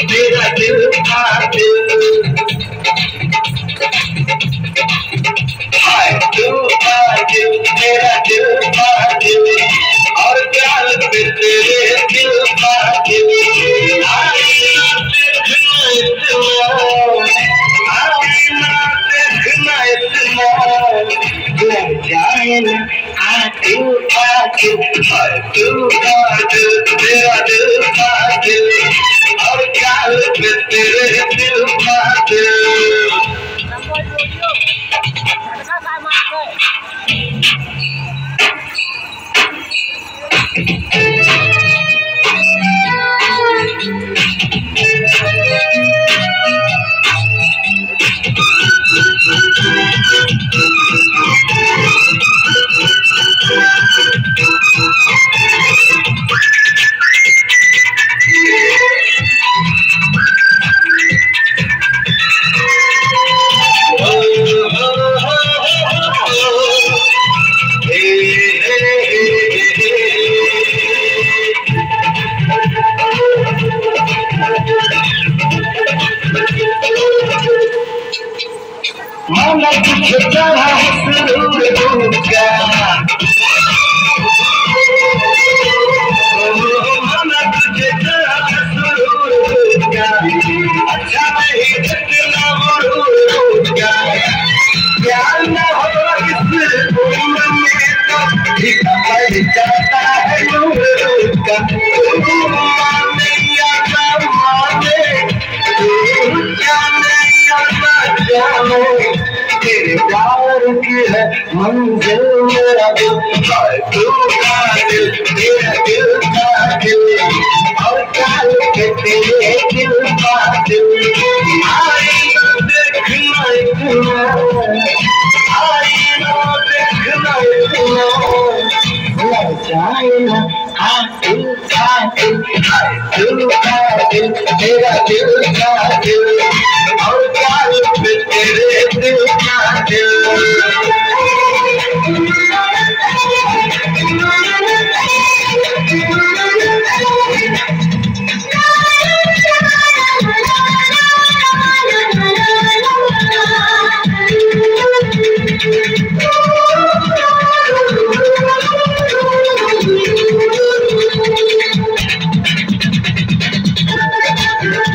मेरा दिल का दिल हाय मेरा दिल का दिल और प्यार पे तेरे दिल का दिल देखना इतना जाए ना दिल का दिल मेरा दिल का दिल और प्यार पे तेरे दिल का दिल माना तुझे चढ़ा सुरूर का माना तुझे चढ़ा सुरूर का अच्छा नहीं जितना गुरूर का प्यार न हो इस उम्र में तो फीका पड़ जाता है नूर का माने या ना माने जाने या ना जाने तेरे प्यार की है मंजिल मेरा दिल तू का दिल तेरा दिल का दिल और प्यार के तेरे दिल का दिल आईना देखना इतना आईना देखना इतना लग जाए ना दिल का दिल तेरा दिल का दिल और प्यार पे तेरे दिल का दिल